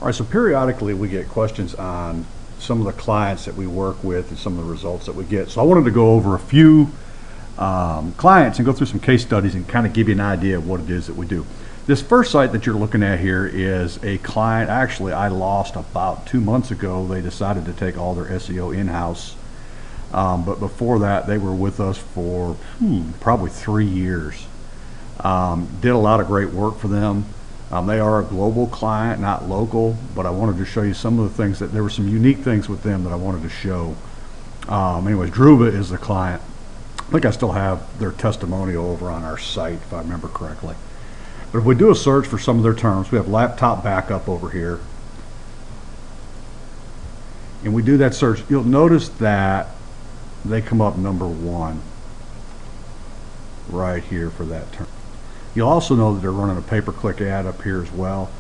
All right, so periodically we get questions on some of the clients that we work with and some of the results that we get. So I wanted to go over a few clients and go through some case studies and kind of give you an idea of what it is that we do. This first site that you're looking at here is a client, actually I lost about 2 months ago. They decided to take all their SEO in-house. But before that, they were with us for probably 3 years. Did a lot of great work for them. They are a global client, not local, but I wanted to show you some of the things that there were some unique things with them that I wanted to show. Anyways, Druva is the client. I think I still have their testimonial over on our site, if I remember correctly. But if we do a search for some of their terms, we have laptop backup over here. And we do that search, you'll notice that they come up number 1 right here for that term. You'll also know that they're running a pay-per-click ad up here as well.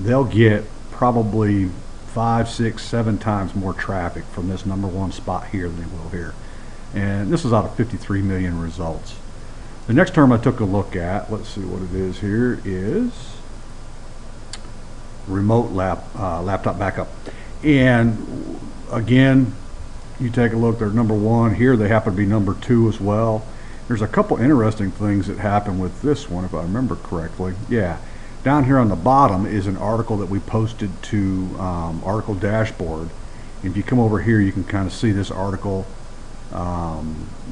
They'll get probably 5, 6, 7 times more traffic from this number 1 spot here than they will here. And this is out of 53 million results. The next term I took a look at, let's see what it is here, is remote laptop backup. And again, you take a look, they're number 1 here. They happen to be number 2 as well. There's a couple interesting things that happen with this one, if I remember correctly. Yeah, down here on the bottom is an article that we posted to Article Dashboard. And if you come over here, you can kind of see this article. I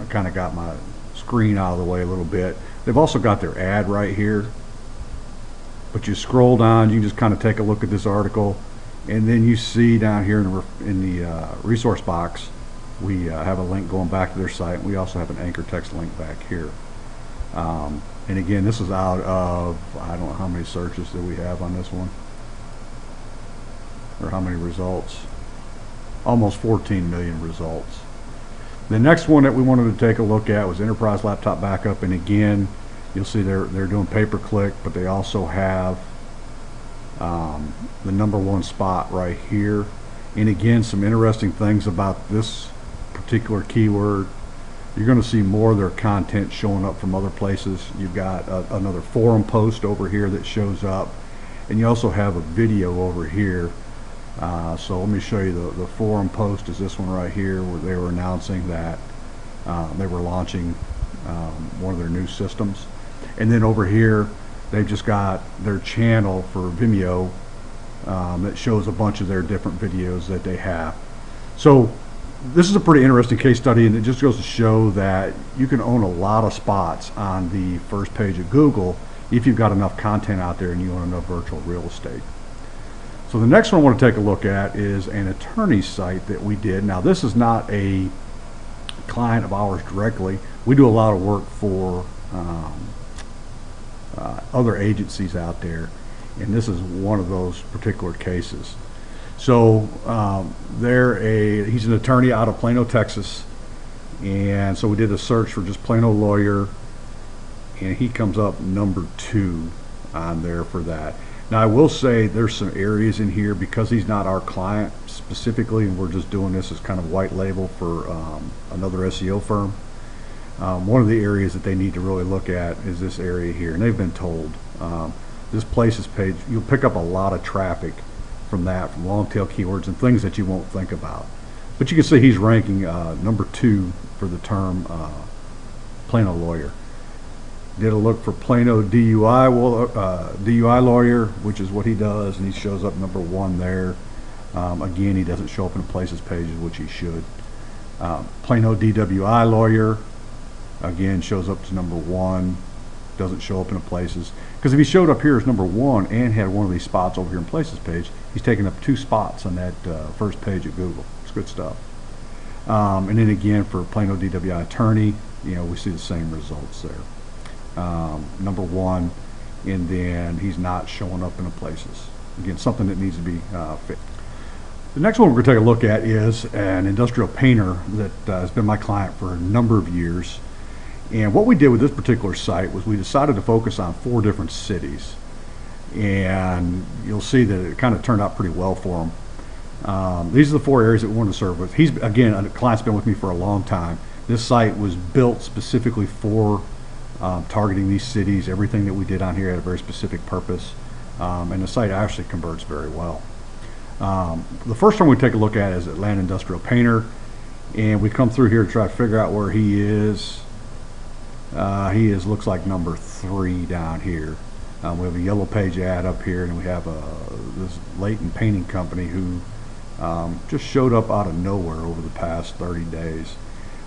kind of got my screen out of the way a little bit. They've also got their ad right here. But you scroll down, you just kind of take a look at this article, and then you see down here in the resource box, we have a link going back to their site. We also have an anchor text link back here. And again, this is out of, I don't know how many searches that we have on this one, or how many results. Almost 14 million results. The next one that we wanted to take a look at was enterprise laptop backup. And again, you'll see they're doing pay-per-click, but they also have the number 1 spot right here. And again, some interesting things about this particular keyword. You're going to see more of their content showing up from other places. You've got another forum post over here that shows up, and you also have a video over here. So let me show you the forum post is this one right here, where they were announcing that they were launching one of their new systems. And then over here, they've just got their channel for Vimeo that shows a bunch of their different videos that they have. So this is a pretty interesting case study, and it just goes to show that you can own a lot of spots on the first page of Google if you've got enough content out there and you own enough virtual real estate. So the next one I want to take a look at is an attorney site that we did. Now, this is not a client of ours directly. We do a lot of work for other agencies out there, and this is one of those particular cases. So he's an attorney out of Plano, Texas, and so we did a search for just Plano lawyer, and he comes up number 2 on there for that. Now, I will say there's some areas in here, because he's not our client specifically, and we're just doing this as kind of white label for another SEO firm. One of the areas that they need to really look at is this area here, and they've been told this places page, you'll pick up a lot of traffic from that, from long tail keywords and things that you won't think about. But you can see he's ranking number 2 for the term Plano lawyer. Did a look for Plano DUI lawyer, which is what he does, and he shows up number 1 there. Again, he doesn't show up in the places pages, which he should. Plano DWI lawyer, again, shows up to number 1, doesn't show up in the places. Because if he showed up here as number 1 and had one of these spots over here in places page, he's taking up 2 spots on that first page of Google. It's good stuff. And then again, for Plano DWI attorney, we see the same results there. Number 1, and then he's not showing up in the places. Again, something that needs to be fixed. The next one we're going to take a look at is an industrial painter that has been my client for a number of years. And what we did with this particular site was we decided to focus on 4 different cities. And you'll see that it kind of turned out pretty well for him. These are the 4 areas that we wanted to serve with. He's, again, a client's been with me for a long time. This site was built specifically for targeting these cities. Everything that we did on here had a very specific purpose. and the site actually converts very well. The first one we take a look at is Atlanta Industrial Painter, and we come through here to try to figure out where he is. Looks like number 3 down here. We have a yellow page ad up here, and we have this Layton Painting Company who just showed up out of nowhere over the past 30 days.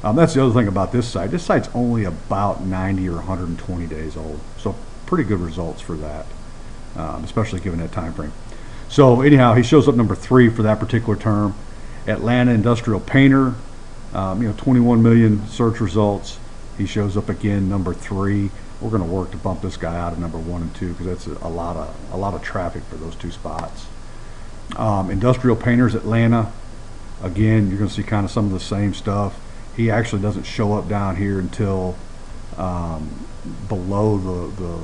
That's the other thing about this site. This site's only about 90 or 120 days old, so pretty good results for that, especially given that time frame. So anyhow, he shows up number 3 for that particular term. Atlanta Industrial Painter, 21 million search results. He shows up again number 3. We're going to work to bump this guy out of number 1 and 2 because that's a lot of traffic for those 2 spots. Industrial Painters Atlanta, again, you're going to see kind of some of the same stuff. He actually doesn't show up down here until below the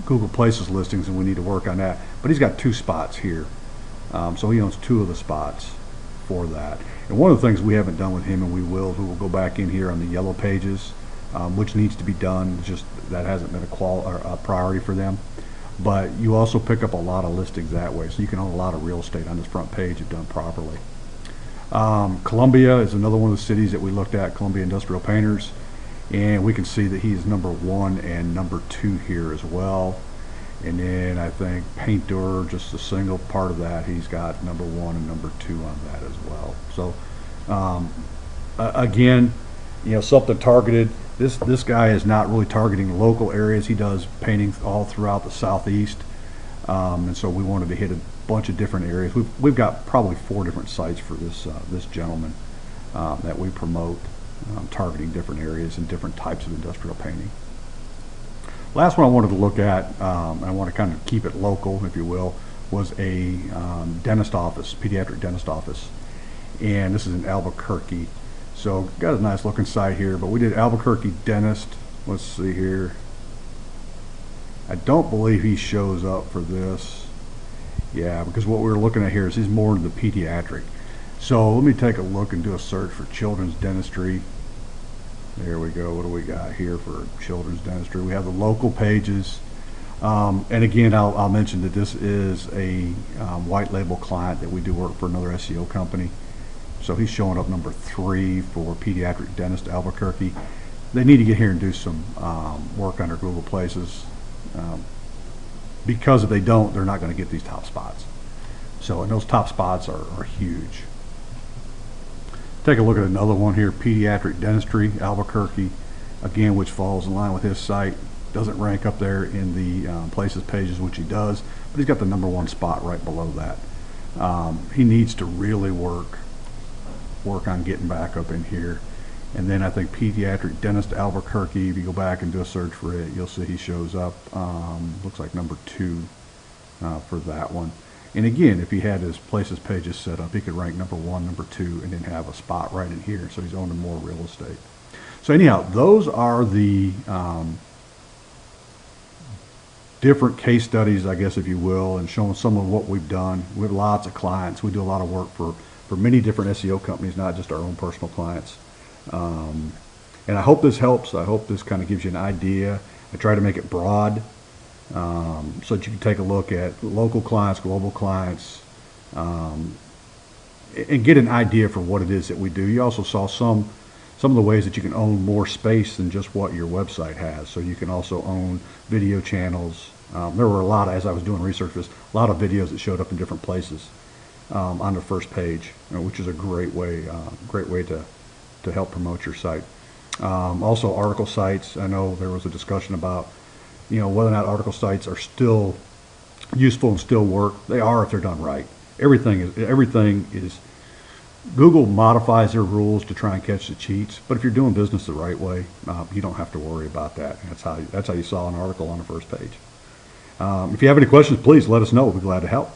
Google Places listings, and we need to work on that. But he's got 2 spots here, so he owns 2 of the spots for that. And one of the things we haven't done with him, and we will go back in here on the yellow pages, which needs to be done. Just that hasn't been a priority for them. But you also pick up a lot of listings that way, so you can own a lot of real estate on this front page if done properly. Columbia is another one of the cities that we looked at, Columbia Industrial Painters, and we can see that he's number 1 and number 2 here as well. And then I think Painter, just a single part of that, he's got number 1 and number 2 on that as well. So again, something targeted. This guy is not really targeting local areas. He does painting all throughout the Southeast, and so we wanted to hit a bunch of different areas. We've got probably 4 different sites for this gentleman that we promote, targeting different areas and different types of industrial painting. Last one I wanted to look at, and I want to kind of keep it local, if you will, was a dentist office, pediatric dentist office, and this is in Albuquerque. So got a nice looking site here, but we did Albuquerque dentist. Let's see here. I don't believe he shows up for this. Yeah, because what we're looking at here is he's more into the pediatric. So let me take a look and do a search for children's dentistry. There we go. What do we got here for children's dentistry? We have the local pages. And again, I'll mention that this is a white label client that we do work for another SEO company. So he's showing up number 3 for pediatric dentist Albuquerque. They need to get here and do some work on their Google Places, because if they don't, they're not going to get these top spots. So, and those top spots are huge. Take a look at another one here, pediatric dentistry Albuquerque, again, which falls in line with his site. Doesn't rank up there in the places pages, which he does, but he's got the number 1 spot right below that. He needs to really work on getting back up in here. And then I think pediatric dentist Albuquerque, if you go back and do a search for it, you'll see he shows up, looks like number 2 for that one. And again, if he had his places pages set up, he could rank number 1, number 2, and then have a spot right in here. So he's owning more real estate. So anyhow, those are the different case studies, I guess, if you will, and showing some of what we've done. We have lots of clients. We do a lot of work for many different SEO companies, not just our own personal clients. And I hope this helps. I hope this kind of gives you an idea. I try to make it broad, so that you can take a look at local clients, global clients, and get an idea for what it is that we do. You also saw some of the ways that you can own more space than just what your website has. So you can also own video channels. There were a lot, as I was doing research for this, a lot of videos that showed up in different places on the first page, which is a great way to help promote your site. Also, article sites. I know there was a discussion about whether or not article sites are still useful and still work. They are if they're done right. Everything is Google modifies their rules to try and catch the cheats, but if you're doing business the right way, you don't have to worry about that. That's how you saw an article on the first page. If you have any questions, please let us know. We'll be glad to help.